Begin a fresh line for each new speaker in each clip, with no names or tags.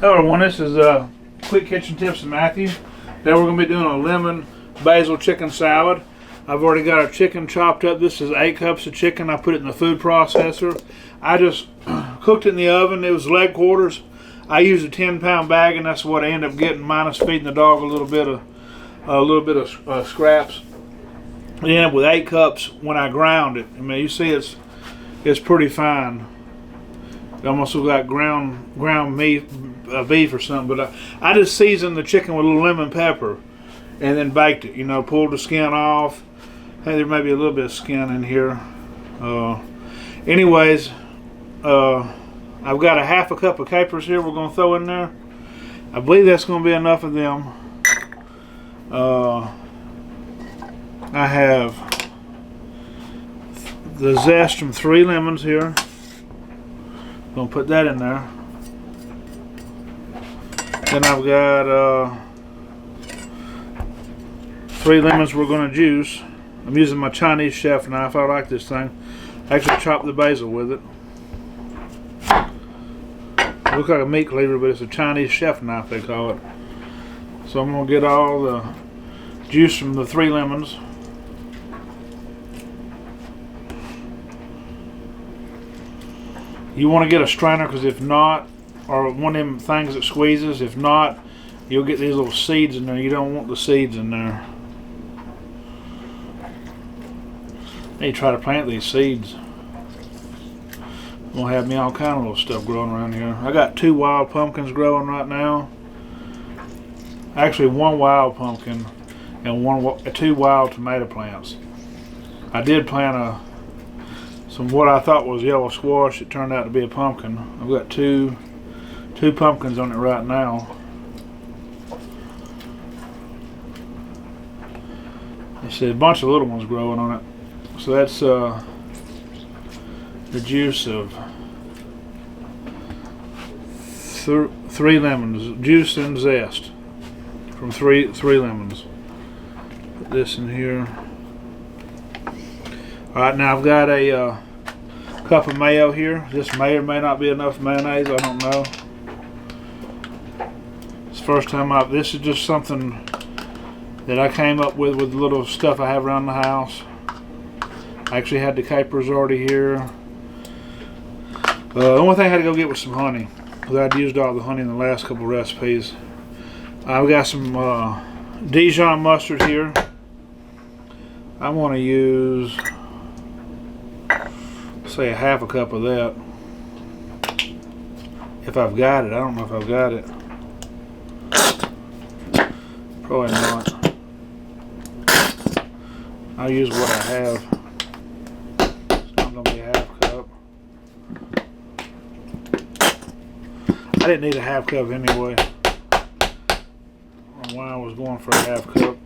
Hello everyone, this is Quick Kitchen Tips with Matthew. Today we're going to be doing a lemon basil chicken salad. I've already got our chicken chopped up. This is 8 cups of chicken. I put it in the food processor. I just cooked it in the oven. It was leg quarters. I used a 10-pound bag, and that's what I ended up getting, minus feeding the dog a little bit of scraps. I ended up with 8 cups when I ground it. I mean, you see it's pretty fine. It almost looks like ground meat, beef or something. But I just seasoned the chicken with a little lemon pepper and then baked it. You know, pulled the skin off. Hey, there may be a little bit of skin in here. Anyways, I've got a half a cup of capers here we're going to throw in there. I believe that's going to be enough of them. I have the zest from 3 lemons here. Gonna put that in there. Then I've got 3 lemons we're gonna juice. I'm using my Chinese chef knife. I like this thing. I actually chopped the basil with it. It looks like a meat cleaver, but it's a Chinese chef knife they call it. So I'm gonna get all the juice from the 3 lemons. You want to get a strainer, because if not, or one of them things that squeezes, if not, you'll get these little seeds in there. You don't want the seeds in there. They try to plant these seeds. Gonna have me all kind of little stuff growing around here. I got 2 wild pumpkins growing right now. Actually, 1 wild pumpkin and 2 wild tomato plants. I did plant some what I thought was yellow squash. It turned out to be a pumpkin. I've got two pumpkins on it right now. There's a bunch of little ones growing on it. So that's the juice of 3 lemons, juice and zest from three lemons. Put this in here. Alright, now I've got a cup of mayo here. This may or may not be enough mayonnaise, I don't know. It's the first time this is just something that I came up with the little stuff I have around the house. I actually had the capers already here. The only thing I had to go get was some honey, because I'd used all the honey in the last couple recipes. I've got some Dijon mustard here. I want to use, say, a half a cup of that. If I've got it. I don't know if I've got it. Probably not. I'll use what I have. It's not going to be a half cup. I didn't need a half cup anyway. I don't know why I was going for a half cup.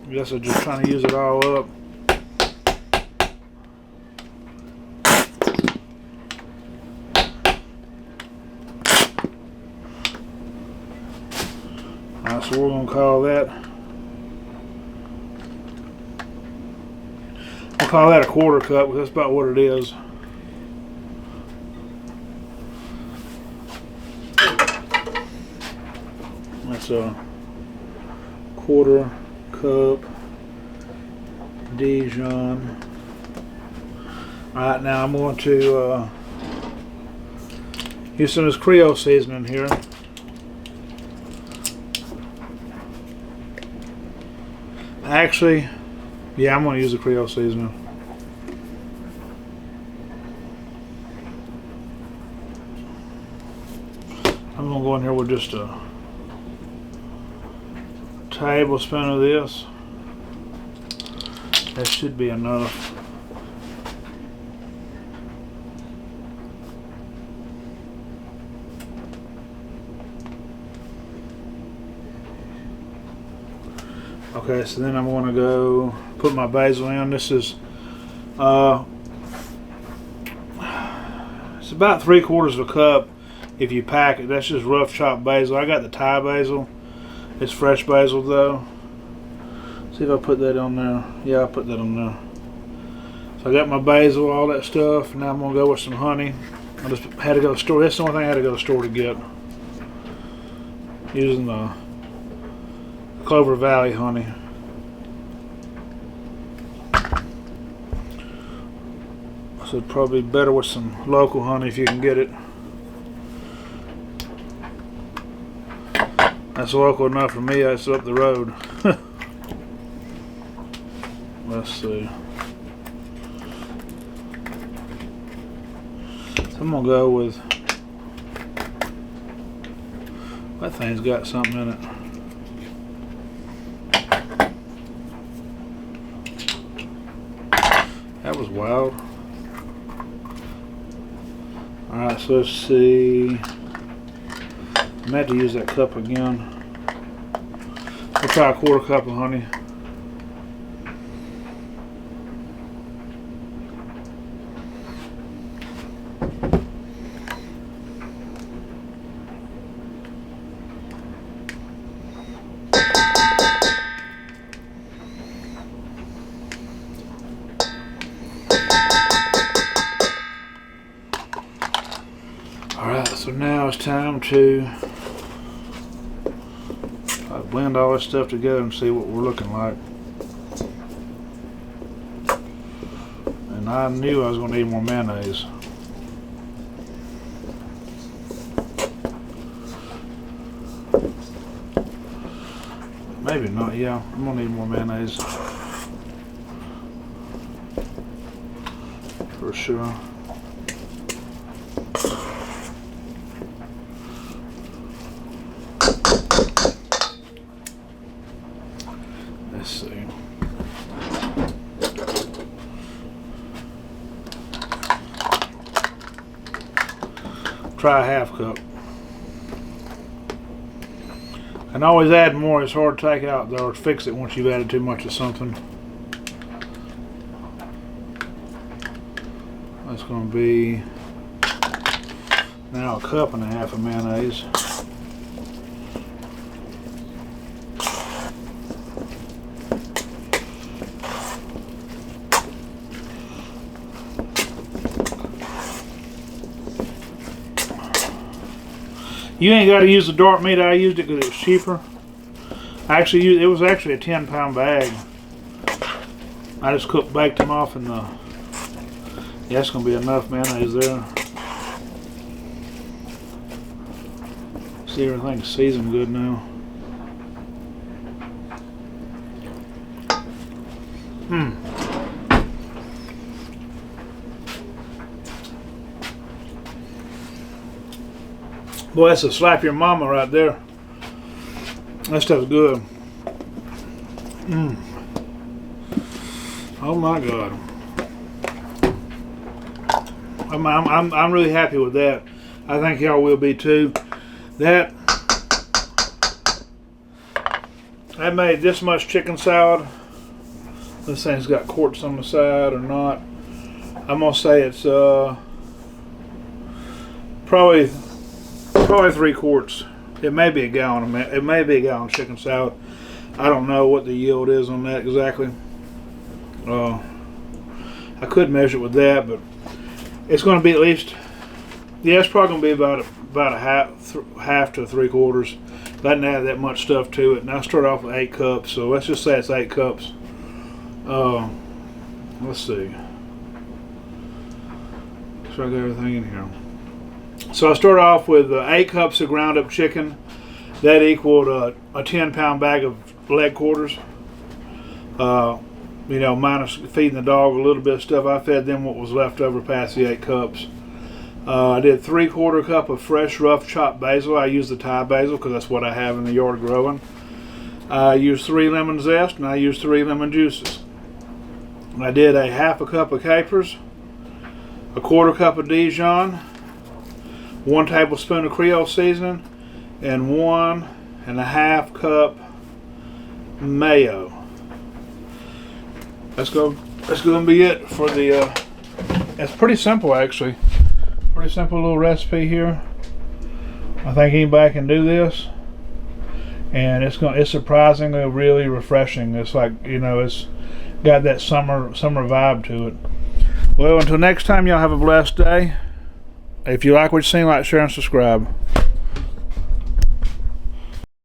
I guess I'm just trying to use it all up. Alright, so we're going to call that, I'll call that a 1/4 cup, because that's about what it is. That's a 1/4 cup Dijon. Alright, now I'm going to use some of this Creole seasoning here. Actually, yeah, I'm going to use the Creole seasoning. I'm going to go in here with just a tablespoon of this. That should be enough. Okay, so then I'm going to go put my basil in. This is it's about 3/4 of a cup if you pack it. That's just rough chopped basil. I got the Thai basil. It's fresh basil though. See if I put that on there. Yeah, I put that on there. So I got my basil, all that stuff. Now I'm gonna go with some honey. I just had to go to the store. That's the only thing I had to go to the store to get. using the Clover Valley honey. So it'd probably be better with some local honey if you can get it. That's local enough for me. It's up the road. Let's see. So I'm gonna go with, that thing's got something in it. That was wild. Alright, so let's see. I'm going to have to use that cup again. We'll try a quarter cup of honey. Alright, so now it's time to blend all this stuff together and see what we're looking like. And I knew I was going to need more mayonnaise. Maybe not, yeah, I'm going to need more mayonnaise. For sure. Let's see. Try a half cup. And always add more. It's hard to take out or fix it once you've added too much of something. That's going to be now a cup and a half of mayonnaise. You ain't got to use the dark meat. I used it because it was cheaper. I actually used, it was actually a 10-pound bag. I just baked them off in the. Yeah, that's gonna be enough mayonnaise there. See, everything's seasoned good now. Boy, that's a slap your mama right there. That stuff's good. Oh my God. I'm really happy with that. I think y'all will be too. That made this much chicken salad. This thing's got quarts on the side or not. I'm gonna say it's probably 3 quarts. It may be a gallon. It may be a gallon of chicken salad. I don't know what the yield is on that exactly. I could measure it with that, but it's going to be at least. Yeah, it's probably going to be about a half to 3/4. I didn't add that much stuff to it. And I start off with 8 cups, so let's just say it's 8 cups. Let's see. So I got everything in here. So I start off with 8 cups of ground up chicken. That equaled a 10-pound bag of leg quarters. You know, minus feeding the dog a little bit of stuff. I fed them what was left over past the 8 cups. I did 3/4 cup of fresh, rough chopped basil. I use the Thai basil because that's what I have in the yard growing. I used 3 lemon zest and I used 3 lemon juices. I did a 1/2 cup of capers, a 1/4 cup of Dijon, 1 tablespoon of Creole seasoning, and 1.5 cup mayo. That's going to be it for the. It's pretty simple actually. Pretty simple little recipe here. I think anybody can do this, and it's surprisingly really refreshing. It's like, you know, it's got that summer vibe to it. Well, until next time, y'all have a blessed day. If you like what you see, like, share, and subscribe.